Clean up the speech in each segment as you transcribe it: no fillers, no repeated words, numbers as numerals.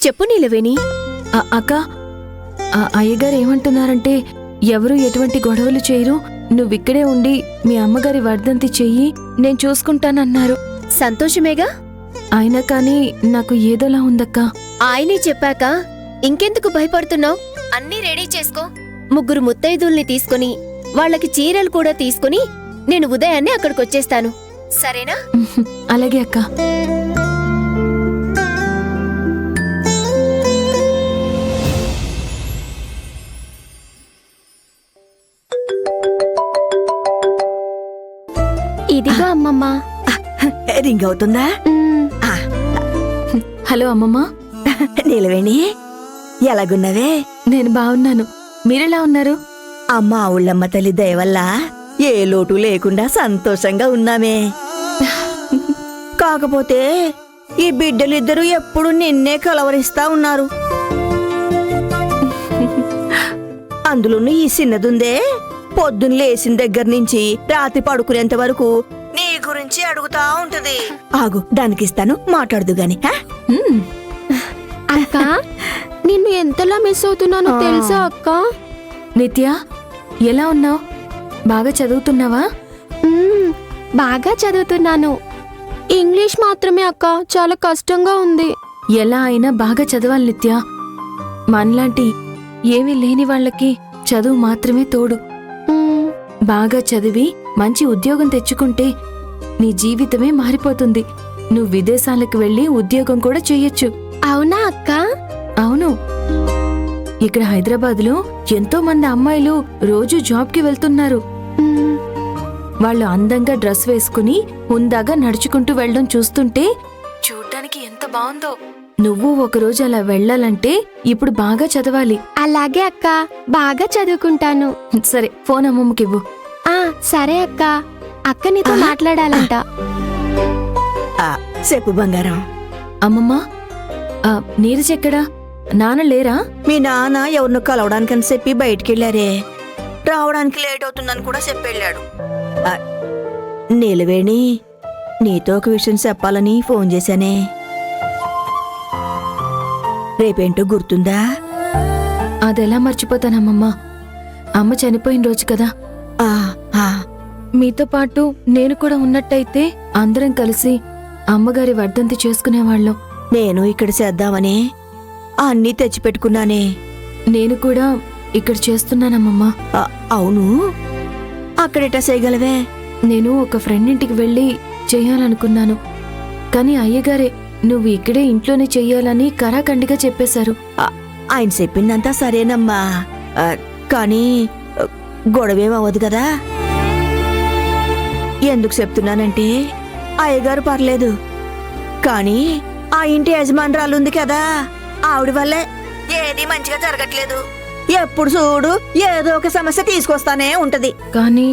చెప్పు నీలవేణి. అక్క, అయ్యగారు ఏమంటున్నారంటే ఎవరు ఎటువంటి గొడవలు చేయరు, నువ్విక్కడే ఉండి మీ అమ్మగారి వర్ధంతి చెయ్యి, నేను చూసుకుంటానన్నారు. సంతోషమేగా. అయినా కానీ నాకు ఏదోలా ఉందక్కా. ఆయనే చెప్పాక ఇంకెందుకు భయపడుతున్నావు? అన్నీ రెడీ చేసుకో. 3 ముత్తైదుల్ని తీసుకుని వాళ్ళకి చీరలు కూడా తీసుకుని నేను ఉదయాన్నే అక్కడికొచ్చేస్తాను, సరేనా? అలాగే అక్క. ఇదిగో అమ్మమ్మ. రింగ్ అవుతుందా? హలో అమ్మమ్మ. నీలవేణి, ఎలాగున్నావే? నేను బాగున్నాను, మీరెలా ఉన్నారు? అమ్మ ఊళ్ళమ్మ తల్లి దయవల్ల ఏ లోటు లేకుండా సంతోషంగా ఉన్నామే. కాకపోతే ఈ బిడ్డలిద్దరూ ఎప్పుడు నిన్నే కలవరిస్తా ఉన్నారు. అందులోనూ ఈ చిన్నదుందే పొద్దున్న లేచిన దగ్గర నుంచి రాత్రి పడుకునేంత వరకు నీ గురించి అడుగుతా ఉంటది. ఆగు, దానికిస్తాను, మాట్లాడదు గాని. అక్క, నిన్ను ఎంతలా మిస్ అవుతున్నానో తెలుసా అక్క? నిత్య, ఎలా ఉన్నావు? బాగా చదువుతున్నావా? బాగా చదువుతున్నాను. ఇంగ్లీష్ మాత్రమే అక్క, చాలా కష్టంగా ఉంది. ఎలా అయినా బాగా చదవాలి నిత్య. మనలాంటి ఏమీ లేని వాళ్ళకి చదువు మాత్రమే తోడు. బాగా చదివి మంచి ఉద్యోగం తెచ్చుకుంటే నీ జీవితమే మారిపోతుంది. నువ్వు విదేశాలకు వెళ్లి ఉద్యోగం కూడా చెయ్యొచ్చు. అవునా అక్క? అవును. ఇక్కడ హైదరాబాద్లో ఎంతో మంది అమ్మాయిలు రోజు జాబ్కి వెళ్తున్నారు. వాళ్ళు అందంగా డ్రెస్ వేసుకుని హుందాగా నడుచుకుంటూ వెళ్ళడం చూస్తుంటే చూడ్డానికి ఎంత బాగుందో. నువ్వు ఒకరోజు అలా వెళ్ళాలంటే ఇప్పుడు బాగా చదవాలి. అలాగే అక్క, బాగా చదువుకుంటాను. సరే, ఫోన్ అమ్మమ్మకివ్వు. సరే అక్క. అక్క నీతో మాట్లాడాలంట. చెప్పు బంగారం. అమ్మమ్మ, నీరజెక్కడా? నాన్న లేరా? మీ నాన్న ఎవరినో కలవడానికని చెప్పి బయటికెళ్లారే, రావడానికి లేట్ అవుతుందని కూడా చెప్పెళ్ళాడు. నీలవేణి, నీతో ఒక విషయం చెప్పాలని ఫోన్ చేశానే. రేపేంటో గుర్తుందా? అదెలా మర్చిపోతానమ్మమ్మ, అమ్మ చనిపోయిన రోజు కదా. మీతో పాటు నేను కూడా ఉన్నట్టయితే అందరం కలిసి అమ్మగారి వర్ధంతి చేసుకునేవాళ్ళం. నేను ఇక్కడ చేద్దామని అన్నీ తెచ్చిపెట్టుకున్నానే. నేను కూడా ఇక్కడ చేస్తున్నానమ్మమ్మా. అవును, అక్కడెట్టా చేయగలవే? నేను ఒక ఫ్రెండ్ ఇంటికి వెళ్ళి చెయ్యాలనుకున్నాను, కానీ అయ్యగారే నువ్వు ఇక్కడే ఇంట్లోనే చెయ్యాలని కరాఖండిగా చెప్పేశారు. ఆయన చెప్పిందంతా సరేనమ్మా, కానీ గొడవేం అవ్వదు కదా. ఎందుకు చెప్తున్నానంటే అయ్యగారు పర్లేదు, కానీ ఆ ఇంటి యజమానురాలు ఉంది కదా, ఆవిడ వల్లే ఏది మంచిగా జరగట్లేదు. ఎప్పుడు చూడు ఏదో ఒక సమస్య తీసుకొస్తానే ఉంటది. కానీ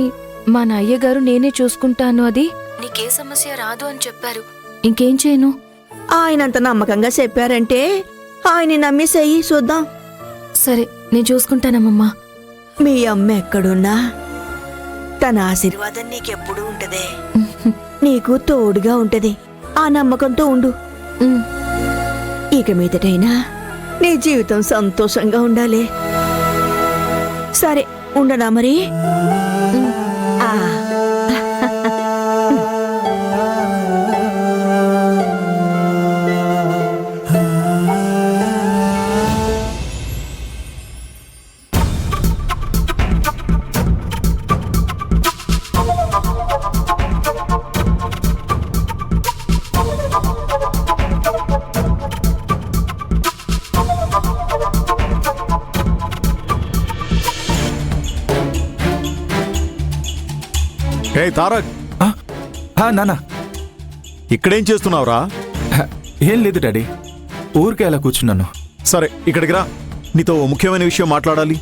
మా అయ్యగారు నేనే చూసుకుంటాను, అది నీకే సమస్య రాదు అని చెప్పారు. ఇంకేం చేయను? ఆయనంత నమ్మకంగా చెప్పారంటే ఆయన్ని నమ్మి చెయ్యి, చూద్దాం. సరే, నేను చూసుకుంటానమ్మమ్మా. మీ అమ్మ ఎక్కడున్నా తన ఆశీర్వాదం నీకెప్పుడు ఉంటదే, నీకు తోడుగా ఉంటది. ఆ నమ్మకంతో ఉండు. ఇక మీదటైనా నీ జీవితం సంతోషంగా ఉండాలి. సరే, ఉండనా మరి? హే తారక్. నానా, ఇక్కడేం చేస్తున్నావురా? ఏం లేదు డాడీ, ఊరికే అలా కూర్చున్నాను. సరే, ఇక్కడికి రా, నీతో ఓ ముఖ్యమైన విషయం మాట్లాడాలి.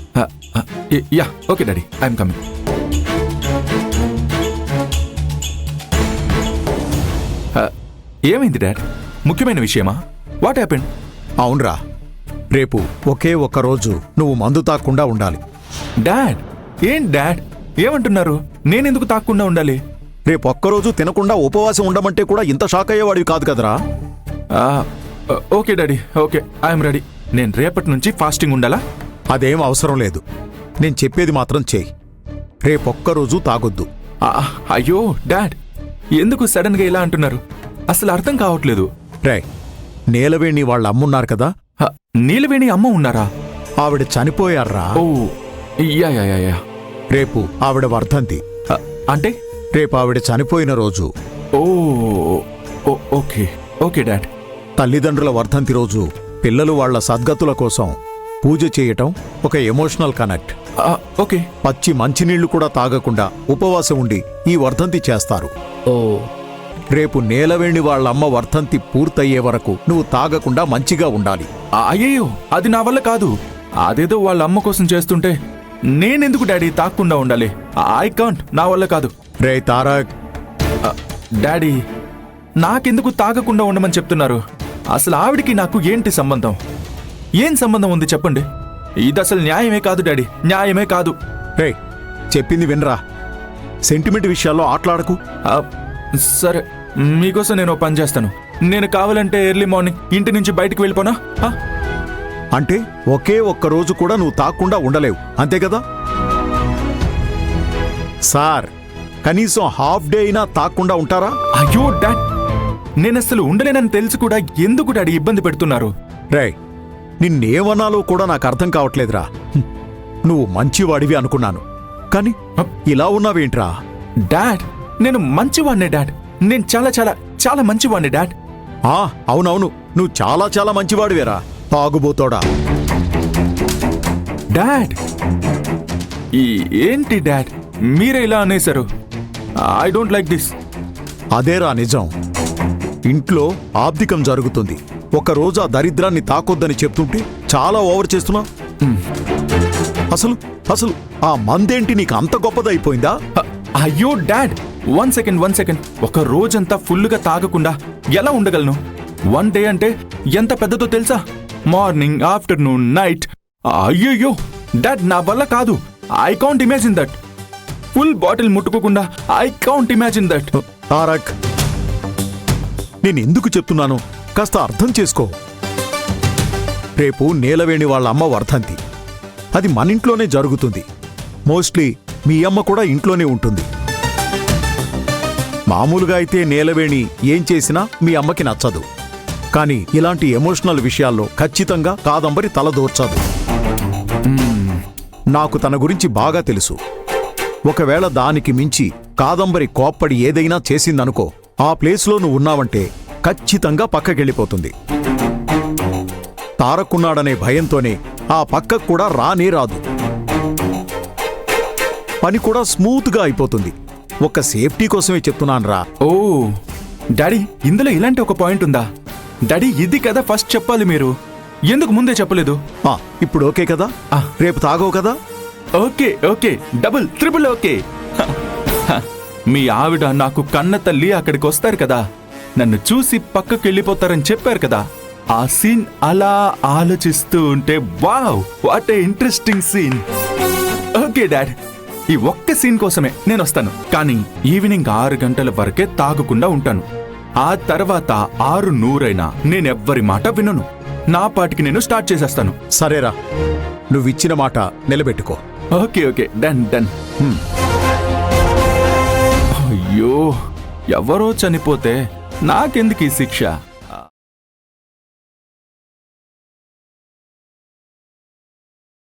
Yeah, okay daddy, I'm coming. ఏమైంది డాడ్? ముఖ్యమైన విషయమా? What happened? అవునరా, రేపు ఒకే ఒక్క రోజు నువ్వు మందు తాగకుండా ఉండాలి. డాడ్, ఏం డాడ్ ఏమంటున్నారు? నేనెందుకు తాగకుండా ఉండాలి? రేపు ఒక్కరోజు తినకుండా ఉపవాసం ఉండమంటే కూడా ఇంత షాక్ అయ్యేవాడివి కాదు కదరా. Okay daddy, okay, I'm ready. నేను రేపటి నుంచి ఫాస్టింగ్ ఉండాలా? అదేం అవసరం లేదు. నేను చెప్పేది మాత్రం చేయి. రేపొక్కరోజు తాగొద్దు. అయ్యో డాడ్, ఎందుకు సడన్ గా ఇలా అంటున్నారు? అసలు అర్థం కావట్లేదు. రే, నీలవేణి వాళ్ళ అమ్మున్నారు కదా, నీలవేణి అమ్మ ఉన్నారా? ఆవిడ చనిపోయారా? ఓ యా యా యా యా. రేపు ఆవిడ వర్ధంతి. అంటే రేపు ఆవిడ చనిపోయిన రోజు. ఓ ఓకే ఓకే డాడ్. తల్లిదండ్రుల వర్ధంతి రోజు పిల్లలు వాళ్ల సద్గతుల కోసం పూజ చేయటం ఒక ఎమోషనల్ కనెక్ట్. ఓకే. పచ్చి మంచినీళ్లు కూడా తాగకుండా ఉపవాసం ఉండి ఈ వర్ధంతి చేస్తారు. ఓ రేపు నీలవేణి వాళ్ళమ్మ వర్ధంతి పూర్తయ్యే వరకు నువ్వు తాగకుండా మంచిగా ఉండాలి. అయ్యో, అది నా వల్ల కాదు. అదేదో వాళ్ళ అమ్మ కోసం చేస్తుంటే నేనెందుకు డాడీ తాగకుండా ఉండాలి? ఐ కాంట్, నా వల్ల కాదు. రే తారక్, డాడీ, నాకెందుకు తాగకుండా ఉండమని చెప్తున్నారు? అసలు ఆవిడికి నాకు ఏంటి సంబంధం? ఏం సంబంధం ఉంది చెప్పండి? ఇది అసలు న్యాయమే కాదు డాడీ, న్యాయమే కాదు. రే, చెప్పింది వినరా. సెంటిమెంట్ విషయాల్లో ఆటలాడకు. సరే, మీకోసం నేను పని చేస్తాను. నేను కావాలంటే ఎర్లీ మార్నింగ్ ఇంటి నుంచి బయటికి వెళ్ళిపోనా? అంటే ఒకే ఒక్క రోజు కూడా నువ్వు తాగకుండా ఉండలేవు, అంతే కదా? సార్, కనీసం హాఫ్ డే అయినా తాగకుండా ఉంటారా? అయ్యో డాడ్, నేనసలు ఉండలేనని తెలుసు కూడా ఎందుకు డాడీ ఇబ్బంది పెడుతున్నారు? రే, నిన్నేమనాలో కూడా నాకు అర్థం కావట్లేదురా. నువ్వు మంచివాడివి అనుకున్నాను, కానీ ఇలా ఉన్నావేంట్రా? డాడ్, నేను మంచివాణ్ణే డాడ్. నేను చాలా చాలా చాలా మంచివాణ్ణి డాడ్. అవునవును, నువ్వు చాలా చాలా మంచివాడివేరా, తాగుబోతోడా. డాడ్, ఏంటి డాడ్ మీరే ఇలా అనేశారు? I don't like this. అదేరా నిజం. ఇంట్లో ఆబ్దికం జరుగుతుంది. ఒకరోజు ఆ దరిద్రాన్ని తాకొద్దని చెప్తుంటే చాలా ఓవర్ చేస్తున్నా. అసలు అసలు ఆ మందేంటి నీకు అంత గొప్పదైపోయిందా? అయ్యో డాడ్, వన్ సెకండ్. ఒక రోజంతా ఫుల్గా తాగకుండా ఎలా ఉండగలను? వన్ డే అంటే ఎంత పెద్దదో తెలుసా? Morning, afternoon, night. అయ్యయ్యో డాడ్, నా వల్ల కాదు. I can't imagine that. Full bottle ముట్టుకోకుండా I can't imagine that. Tarak, నేనెందుకు చెప్తున్నాను కాస్త అర్థం చేసుకో. రేపు నీలవేణి వాళ్ళ అమ్మ వర్ధంతి. అది మన ఇంట్లోనే జరుగుతుంది. మోస్ట్లీ మీ అమ్మ కూడా ఇంట్లోనే ఉంటుంది. మామూలుగా అయితే నీలవేణి ఏం చేసినా మీ అమ్మకి నచ్చదు. కానీ ఇలాంటి ఎమోషనల్ విషయాల్లో ఖచ్చితంగా కాదంబరి తలదూర్చదు. నాకు తన గురించి బాగా తెలుసు. ఒకవేళ దానికి మించి కాదంబరి కోప్పడి ఏదైనా చేసిందనుకో, ఆ ప్లేస్లో నువ్వు ఉన్నావంటే ఖచ్చితంగా పక్కకెళ్ళిపోతుంది. తారకున్నాడనే భయంతోనే ఆ పక్కకు కూడా రానే రాదు. పని కూడా స్మూత్గా అయిపోతుంది. ఒక సేఫ్టీ కోసమే చెప్తున్నానురా. ఓ డాడీ, ఇందులో ఇలాంటి ఒక పాయింట్ ఉందా? డాడీ, ఇది కదా ఫస్ట్ చెప్పాలి మీరు. ఎందుకు ముందే చెప్పలేదు? ఇప్పుడు ఓకే కదా? రేపు తాగవు కదా? Okay, double triple okay. మీ ఆవిడ నాకు కన్న తల్లి అక్కడికి వస్తారు కదా, నన్ను చూసి పక్కకి వెళ్ళిపోతారని చెప్పారు కదా. ఆ సీన్ అలా ఆలోచిస్తూ ఉంటే wow, what a interesting scene. Okay dad, ఈ ఒక్క సీన్ కోసమే నేను వస్తాను. కానీ ఈవినింగ్ 6 గంటల వరకే తాగకుండా ఉంటాను. ఆ తర్వాత 6:100 నేనెవ్వరి మాట వినను. నా పాటికి నేను స్టార్ట్ చేసేస్తాను. సరేరా, నువ్విచ్చిన మాట నిలబెట్టుకో. Okay, done. అయ్యో, ఎవరో చనిపోతే నాకెందుకు ఈ శిక్ష?